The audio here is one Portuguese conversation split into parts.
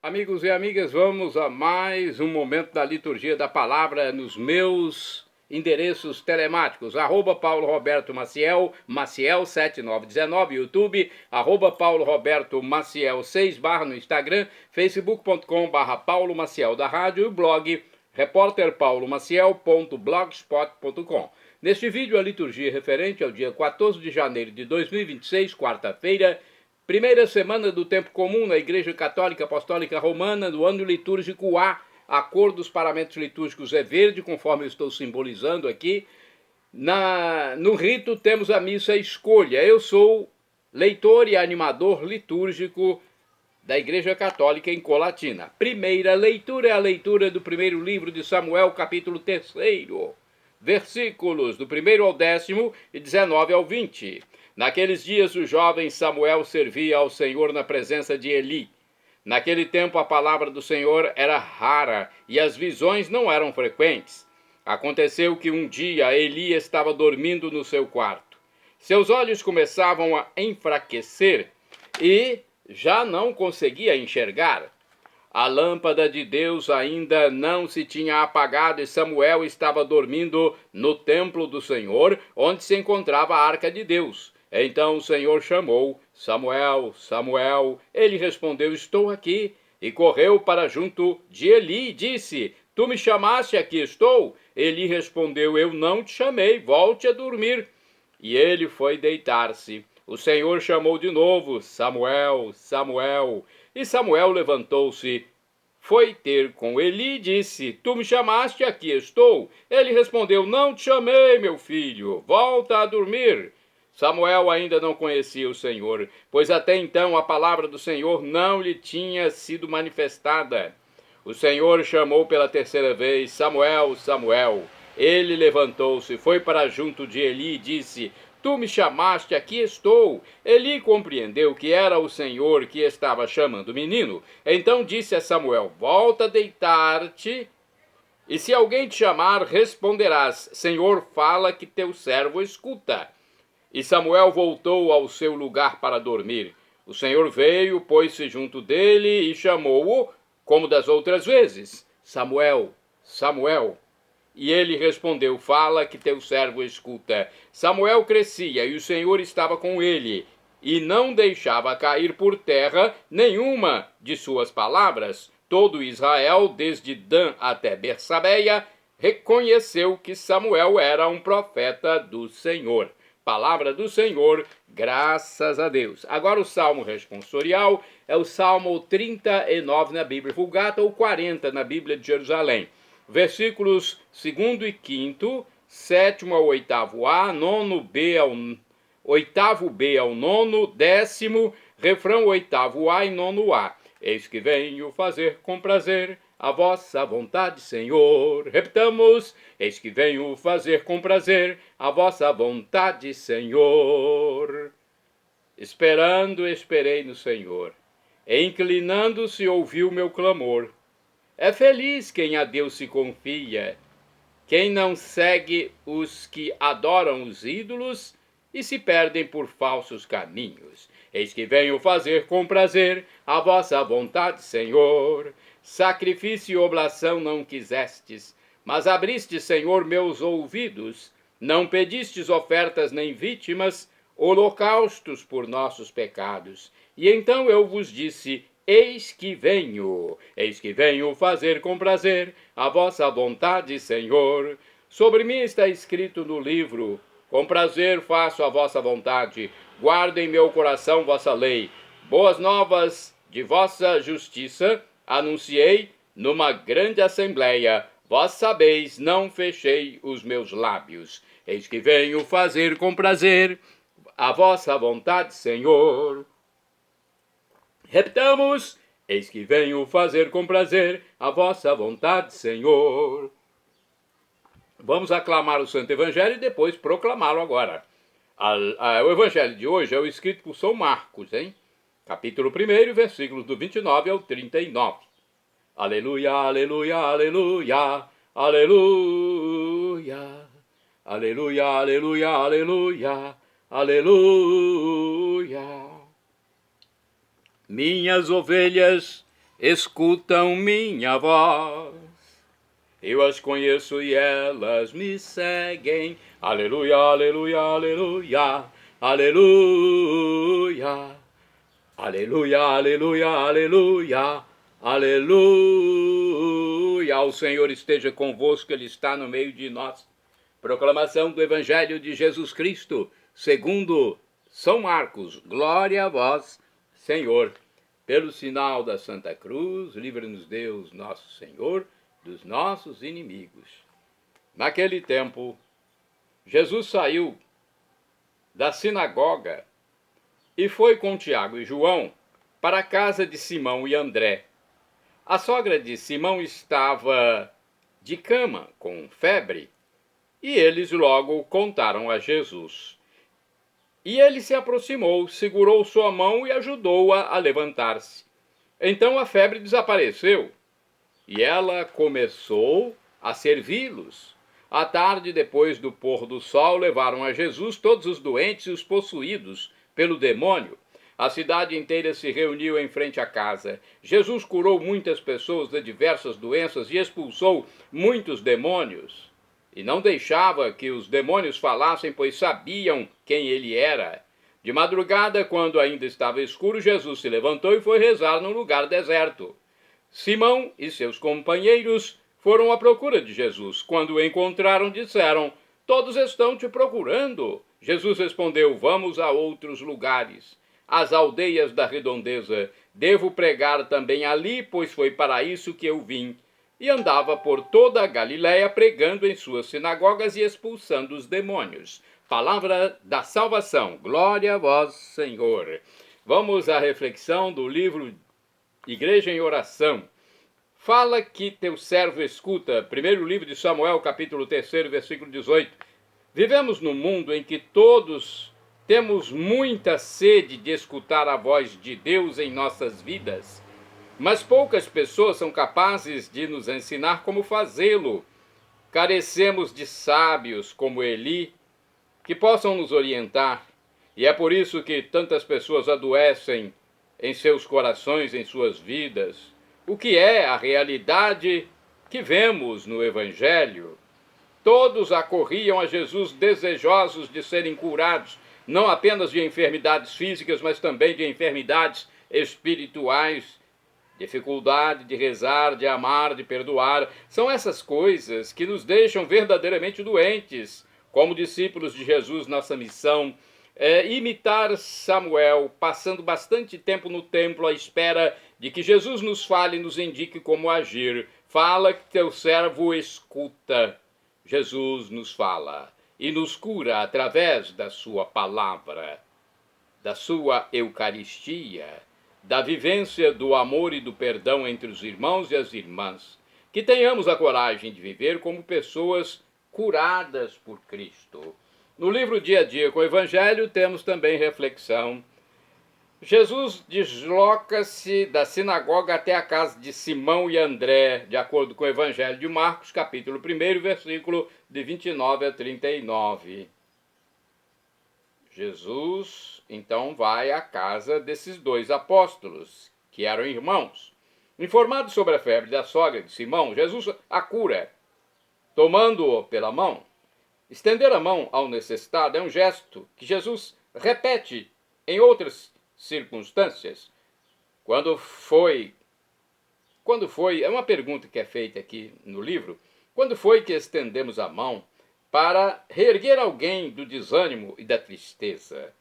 Amigos e amigas, vamos a mais um momento da liturgia da palavra nos meus endereços telemáticos, Paulo Roberto Maciel, Maciel 7919, YouTube, Paulo Roberto Maciel 6 no Instagram, facebook.com/, Paulo Maciel da rádio e o blog repórterpaulomaciel.blogspot.com. Neste vídeo, a liturgia referente ao dia 14 de janeiro de 2026, quarta-feira, primeira semana do tempo comum na Igreja Católica Apostólica Romana, no ano litúrgico A. A cor dos paramentos litúrgicos é verde, conforme eu estou simbolizando aqui. No rito temos a missa escolha. Eu sou leitor e animador litúrgico da Igreja Católica em Colatina. Primeira leitura é a leitura do primeiro livro de Samuel, capítulo 3, versículos do 1º ao 10º e 19 ao 20. Naqueles dias o jovem Samuel servia ao Senhor na presença de Eli. Naquele tempo a palavra do Senhor era rara e as visões não eram frequentes. Aconteceu que um dia Eli estava dormindo no seu quarto. Seus olhos começavam a enfraquecer e já não conseguia enxergar. A lâmpada de Deus ainda não se tinha apagado e Samuel estava dormindo no templo do Senhor, onde se encontrava a arca de Deus. Então o Senhor chamou: Samuel, Samuel. Ele respondeu: estou aqui. E correu para junto de Eli e disse: tu me chamaste, aqui estou. Eli respondeu: eu não te chamei, volte a dormir. E ele foi deitar-se. O Senhor chamou de novo: Samuel, Samuel. E Samuel levantou-se, foi ter com Eli e disse: tu me chamaste, aqui estou. Ele respondeu: não te chamei, meu filho, volta a dormir. Samuel ainda não conhecia o Senhor, pois até então a palavra do Senhor não lhe tinha sido manifestada. O Senhor chamou pela terceira vez: Samuel, Samuel. Ele levantou-se, foi para junto de Eli e disse: tu me chamaste, aqui estou. Eli compreendeu que era o Senhor que estava chamando o menino. Então disse a Samuel: volta a deitar-te, e se alguém te chamar, responderás: Senhor, fala que teu servo escuta. E Samuel voltou ao seu lugar para dormir. O Senhor veio, pôs-se junto dele e chamou-o, como das outras vezes: Samuel, Samuel. E ele respondeu: fala que teu servo escuta. Samuel crescia e o Senhor estava com ele, e não deixava cair por terra nenhuma de suas palavras. Todo Israel, desde Dan até Bersabeia, reconheceu que Samuel era um profeta do Senhor. Palavra do Senhor, graças a Deus. Agora o salmo responsorial é o Salmo 39 na Bíblia Vulgata, ou 40 na Bíblia de Jerusalém. Versículos 2º e 5º, 7º ao 8º A, 8º B ao 9º, 10º, refrão 8º A e 9º A. Eis que venho fazer com prazer a vossa vontade, Senhor. Repetamos: eis que venho fazer com prazer a vossa vontade, Senhor. Esperando, esperei no Senhor. Inclinando-se, ouviu meu clamor. É feliz quem a Deus se confia, quem não segue os que adoram os ídolos e se perdem por falsos caminhos. Eis que venho fazer com prazer a vossa vontade, Senhor. Sacrifício e oblação não quisestes, mas abriste, Senhor, meus ouvidos. Não pedistes ofertas nem vítimas, holocaustos por nossos pecados. E então eu vos disse: eis que venho fazer com prazer a vossa vontade, Senhor. Sobre mim está escrito no livro: com prazer faço a vossa vontade, guardo em meu coração vossa lei. Boas novas de vossa justiça anunciei numa grande assembleia. Vós sabeis, não fechei os meus lábios. Eis que venho fazer com prazer a vossa vontade, Senhor. Repetamos: eis que venho fazer com prazer a vossa vontade, Senhor. Vamos aclamar o Santo Evangelho e depois proclamá-lo agora. O Evangelho de hoje é o escrito por São Marcos, capítulo 1, versículos do 29 ao 39. Aleluia, aleluia, aleluia, aleluia, aleluia, aleluia, aleluia, aleluia. Minhas ovelhas escutam minha voz. Eu as conheço e elas me seguem. Aleluia, aleluia, aleluia, aleluia. Aleluia, aleluia, aleluia, aleluia. O Senhor esteja convosco, Ele está no meio de nós. Proclamação do Evangelho de Jesus Cristo, segundo São Marcos. Glória a vós, Senhor. Pelo sinal da Santa Cruz, livra-nos Deus, nosso Senhor, dos nossos inimigos. Naquele tempo, Jesus saiu da sinagoga e foi com Tiago e João para a casa de Simão e André. A sogra de Simão estava de cama, com febre, e eles logo contaram a Jesus. E ele se aproximou, segurou sua mão e ajudou-a a levantar-se. Então a febre desapareceu, e ela começou a servi-los. À tarde, depois do pôr do sol, levaram a Jesus todos os doentes e os possuídos pelo demônio. A cidade inteira se reuniu em frente à casa. Jesus curou muitas pessoas de diversas doenças e expulsou muitos demônios. E não deixava que os demônios falassem, pois sabiam quem ele era. De madrugada, quando ainda estava escuro, Jesus se levantou e foi rezar num lugar deserto. Simão e seus companheiros foram à procura de Jesus. Quando o encontraram, disseram: "Todos estão te procurando." Jesus respondeu: "Vamos a outros lugares, às aldeias da redondeza. Devo pregar também ali, pois foi para isso que eu vim." E andava por toda a Galiléia, pregando em suas sinagogas e expulsando os demônios. Palavra da salvação. Glória a vós, Senhor. Vamos à reflexão do livro Igreja em Oração. Fala que teu servo escuta. Primeiro livro de Samuel, capítulo 3, versículo 18. Vivemos num mundo em que todos temos muita sede de escutar a voz de Deus em nossas vidas, mas poucas pessoas são capazes de nos ensinar como fazê-lo. Carecemos de sábios como Eli, que possam nos orientar, e é por isso que tantas pessoas adoecem em seus corações, em suas vidas. O que é a realidade que vemos no Evangelho? Todos acorriam a Jesus desejosos de serem curados, não apenas de enfermidades físicas, mas também de enfermidades espirituais. Dificuldade de rezar, de amar, de perdoar. São essas coisas que nos deixam verdadeiramente doentes. Como discípulos de Jesus, nossa missão é imitar Samuel, passando bastante tempo no templo à espera de que Jesus nos fale e nos indique como agir. Fala que teu servo escuta. Jesus nos fala e nos cura através da sua palavra, da sua Eucaristia, da vivência do amor e do perdão entre os irmãos e as irmãs. Que tenhamos a coragem de viver como pessoas curadas por Cristo. No livro Dia a Dia com o Evangelho temos também reflexão. Jesus desloca-se da sinagoga até a casa de Simão e André, de acordo com o Evangelho de Marcos, capítulo 1, versículo de 29 a 39. Jesus, então, vai à casa desses dois apóstolos, que eram irmãos. Informado sobre a febre da sogra de Simão, Jesus a cura, tomando-o pela mão. Estender a mão ao necessitado é um gesto que Jesus repete em outras circunstâncias. Quando foi, é uma pergunta que é feita aqui no livro, quando foi que estendemos a mão para reerguer alguém do desânimo e da tristeza?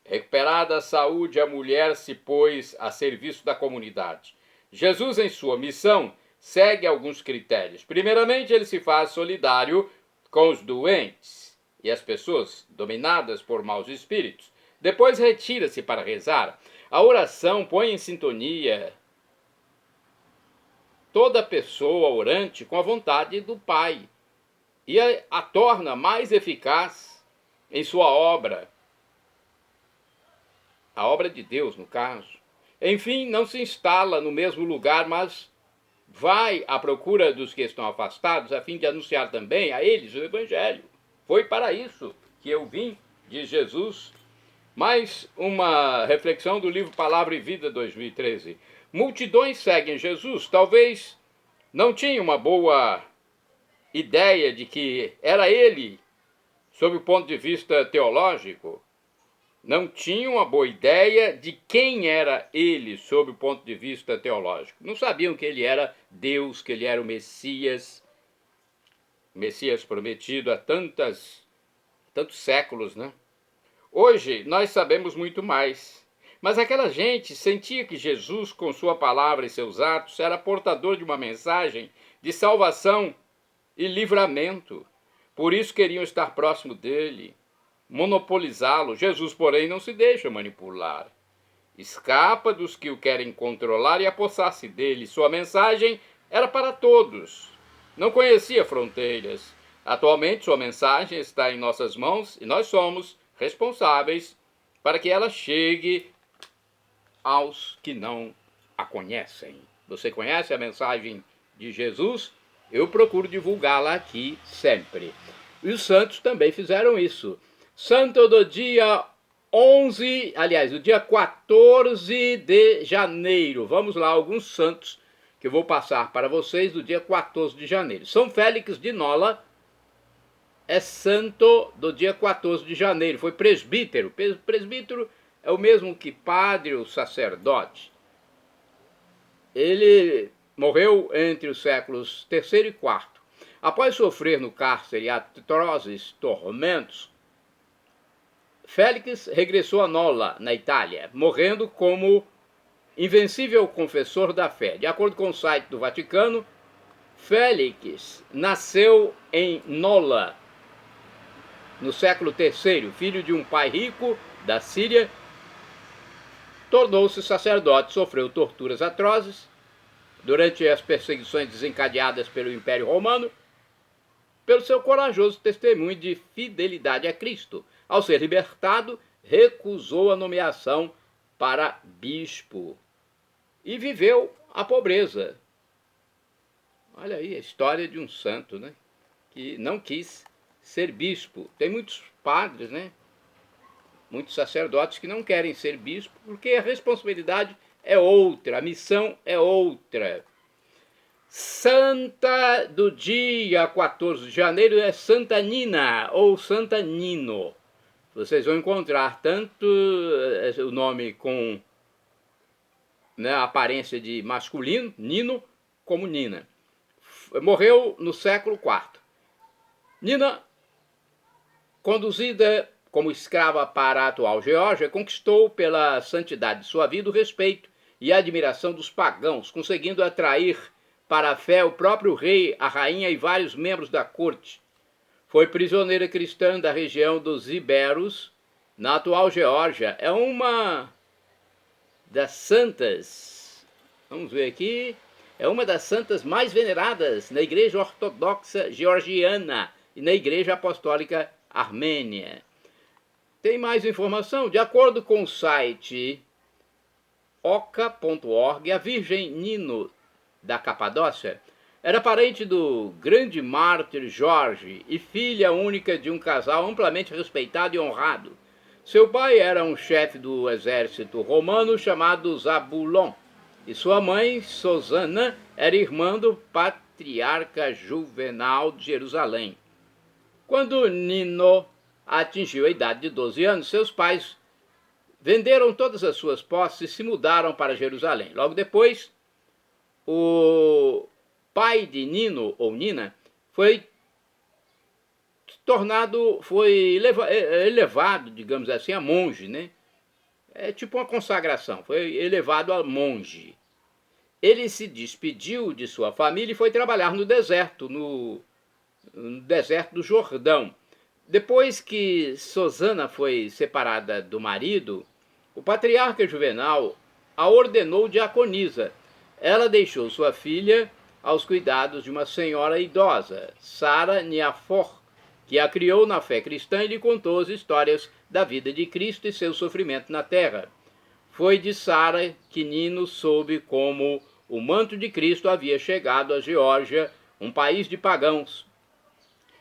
Recuperada a saúde, a mulher se pôs a serviço da comunidade. Jesus, em sua missão, segue alguns critérios. Primeiramente, ele se faz solidário com os doentes e as pessoas dominadas por maus espíritos. Depois retira-se para rezar. A oração põe em sintonia toda pessoa orante com a vontade do Pai e a torna mais eficaz em sua obra, a obra de Deus, no caso. Enfim, não se instala no mesmo lugar, mas vai à procura dos que estão afastados, a fim de anunciar também a eles o Evangelho. Foi para isso que eu vim, diz Jesus. Mais uma reflexão do livro Palavra e Vida 2013. Multidões seguem Jesus, talvez não tinham uma boa ideia de que era ele, sob o ponto de vista teológico, não tinham uma boa ideia de quem era ele, sob o ponto de vista teológico. Não sabiam que ele era Deus, que ele era o Messias prometido há tantos séculos, né? Hoje nós sabemos muito mais, mas aquela gente sentia que Jesus, com sua palavra e seus atos, era portador de uma mensagem de salvação e livramento. Por isso queriam estar próximo dele, monopolizá-lo. Jesus, porém, não se deixa manipular. Escapa dos que o querem controlar e apossar-se dele. Sua mensagem era para todos. Não conhecia fronteiras. Atualmente, sua mensagem está em nossas mãos e nós somos responsáveis para que ela chegue aos que não a conhecem. Você conhece a mensagem de Jesus? Eu procuro divulgá-la aqui sempre. E os santos também fizeram isso. Santo do dia 11, aliás, o dia 14 de janeiro. Vamos lá, alguns santos que eu vou passar para vocês do dia 14 de janeiro. São Félix de Nola é santo do dia 14 de janeiro. Foi presbítero. Presbítero é o mesmo que padre ou sacerdote. Ele morreu entre os séculos III e IV. Após sofrer no cárcere atrozes tormentos, Félix regressou a Nola, na Itália, morrendo como invencível confessor da fé. De acordo com o site do Vaticano, Félix nasceu em Nola, no século III, filho de um pai rico da Síria, tornou-se sacerdote, sofreu torturas atrozes durante as perseguições desencadeadas pelo Império Romano, pelo seu corajoso testemunho de fidelidade a Cristo. Ao ser libertado, recusou a nomeação para bispo e viveu a pobreza. Olha aí a história de um santo, né, que não quis ser bispo. Tem muitos padres, né, muitos sacerdotes que não querem ser bispo porque a responsabilidade é outra, a missão é outra. Santa do dia 14 de janeiro é Santa Nina ou Santa Nino. Vocês vão encontrar tanto o nome com, né, a aparência de masculino, Nino, como Nina. Morreu no século IV. Nina, conduzida como escrava para a atual Geórgia, conquistou pela santidade de sua vida o respeito e a admiração dos pagãos, conseguindo atrair para a fé o próprio rei, a rainha e vários membros da corte. Foi prisioneira cristã da região dos Iberos, na atual Geórgia. É uma das santas, vamos ver aqui, é uma das santas mais veneradas na Igreja Ortodoxa Georgiana e na Igreja Apostólica Armênia. Tem mais informação? De acordo com o site oca.org, a Virgem Nino da Capadócia era parente do grande mártir Jorge e filha única de um casal amplamente respeitado e honrado. Seu pai era um chefe do exército romano chamado Zabulon, e sua mãe, Susana, era irmã do patriarca Juvenal de Jerusalém. Quando Nino atingiu a idade de 12 anos, seus pais venderam todas as suas posses e se mudaram para Jerusalém. Logo depois, o pai de Nino, ou Nina, foi elevado, digamos assim, a monge, né? É tipo uma consagração, foi elevado a monge. Ele se despediu de sua família e foi trabalhar no deserto, no deserto do Jordão. Depois que Susana foi separada do marido, o patriarca Juvenal a ordenou diaconisa. Ela deixou sua filha aos cuidados de uma senhora idosa, Sara Niafor, que a criou na fé cristã e lhe contou as histórias da vida de Cristo e seu sofrimento na terra. Foi de Sara que Nino soube como o manto de Cristo havia chegado à Geórgia, um país de pagãos.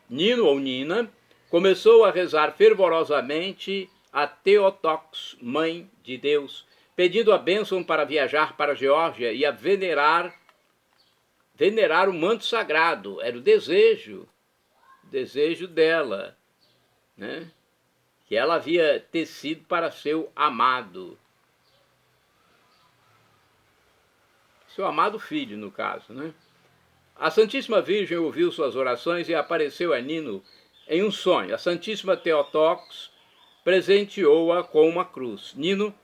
Nino ou Nina começou a rezar fervorosamente a Theotokos, Mãe de Deus, pedindo a bênção para viajar para a Geórgia e a venerar o manto sagrado. Era o desejo dela, né? Que ela havia tecido para seu amado. Seu amado filho, no caso, né? A Santíssima Virgem ouviu suas orações e apareceu a Nino em um sonho. A Santíssima Theotokos presenteou-a com uma cruz. Nino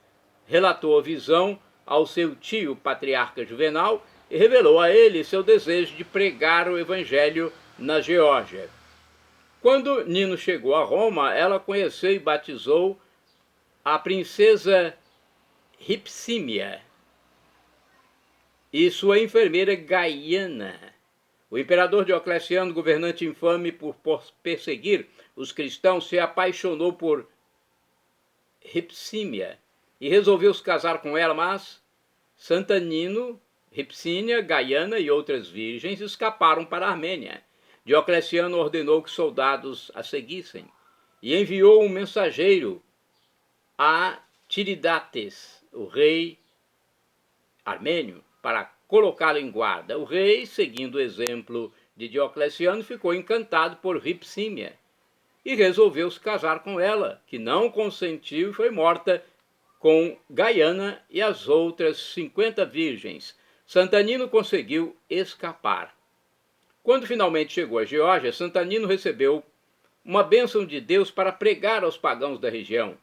relatou a visão ao seu tio, patriarca Juvenal, e revelou a ele seu desejo de pregar o evangelho na Geórgia. Quando Nino chegou a Roma, ela conheceu e batizou a princesa Ripsímia e sua enfermeira Gaiana. O imperador Diocleciano, governante infame por perseguir os cristãos, se apaixonou por Ripsímia e resolveu se casar com ela, mas Santa Nino, Ripsínia, Gaiana e outras virgens escaparam para a Armênia. Diocleciano ordenou que soldados a seguissem e enviou um mensageiro a Tiridates, o rei armênio, para colocá-lo em guarda. O rei, seguindo o exemplo de Diocleciano, ficou encantado por Ripsímia e resolveu se casar com ela, que não consentiu e foi morta com Gaiana e as outras 50 virgens. Santa Nino conseguiu escapar. Quando finalmente chegou a Geórgia, Santa Nino recebeu uma bênção de Deus para pregar aos pagãos da região.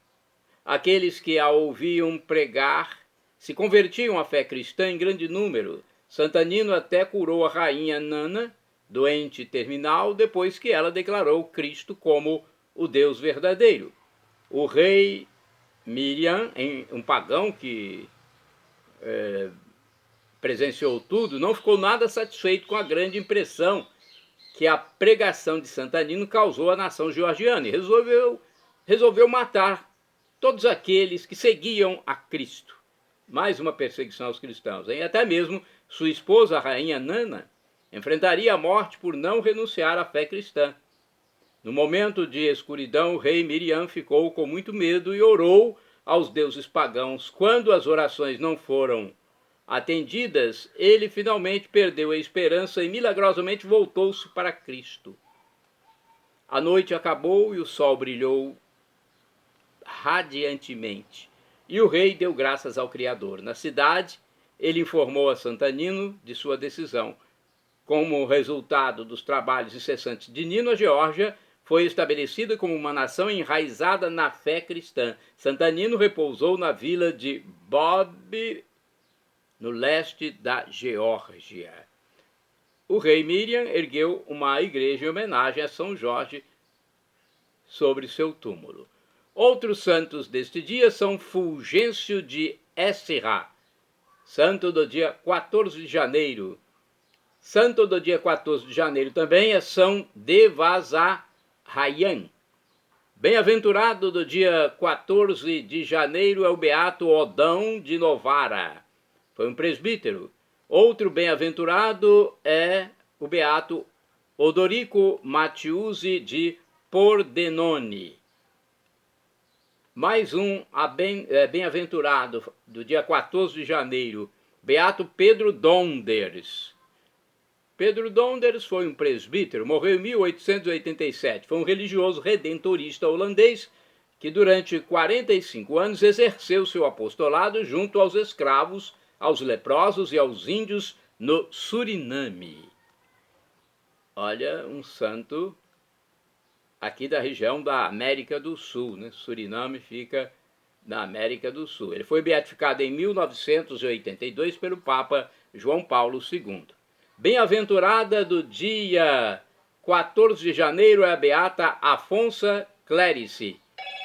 Aqueles que a ouviam pregar se convertiam à fé cristã em grande número. Santa Nino até curou a rainha Nana, doente terminal, depois que ela declarou Cristo como o Deus verdadeiro. O rei Miriam, um pagão que presenciou tudo, não ficou nada satisfeito com a grande impressão que a pregação de Santa Nino causou à nação georgiana e resolveu matar todos aqueles que seguiam a Cristo. Mais uma perseguição aos cristãos. E até mesmo sua esposa, a rainha Nana, enfrentaria a morte por não renunciar à fé cristã. No momento de escuridão, o rei Miriam ficou com muito medo e orou aos deuses pagãos. Quando as orações não foram atendidas, ele finalmente perdeu a esperança e milagrosamente voltou-se para Cristo. A noite acabou e o sol brilhou radiantemente. E o rei deu graças ao Criador. Na cidade, ele informou a Santa Nino de sua decisão. Como resultado dos trabalhos incessantes de Nino, a Geórgia foi estabelecida como uma nação enraizada na fé cristã. Santa Nino repousou na vila de Bob, no leste da Geórgia. O rei Miriam ergueu uma igreja em homenagem a São Jorge sobre seu túmulo. Outros santos deste dia são Fulgêncio de Écija, santo do dia 14 de janeiro. Santo do dia 14 de janeiro também é São Devazarayan. Bem-aventurado do dia 14 de janeiro é o beato Odão de Novara. Foi um presbítero. Outro bem-aventurado é o beato Odorico Matiusi de Pordenone. Mais um bem-aventurado do dia 14 de janeiro, beato Pedro Donders. Pedro Donders foi um presbítero, morreu em 1887. Foi um religioso redentorista holandês que durante 45 anos exerceu seu apostolado junto aos escravos, aos leprosos e aos índios no Suriname. Olha, um santo aqui da região da América do Sul, né? Suriname fica na América do Sul. Ele foi beatificado em 1982 pelo Papa João Paulo II. Bem-aventurada do dia 14 de janeiro é a beata Afonsa Clérice.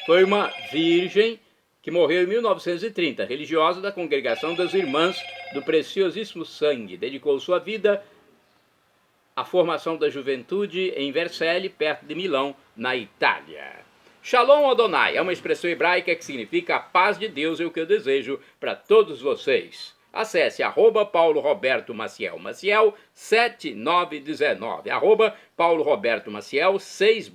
Foi uma virgem que morreu em 1930, religiosa da Congregação das Irmãs do Preciosíssimo Sangue. Dedicou sua vida à formação da juventude em Vercelli, perto de Milão, na Itália. Shalom Adonai é uma expressão hebraica que significa a paz de Deus, é o que eu desejo para todos vocês. Acesse @Paulo Roberto Maciel, Maciel 7919, @Paulo Roberto Maciel 6/.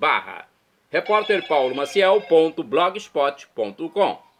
repórterpaulomaciel.blogspot.com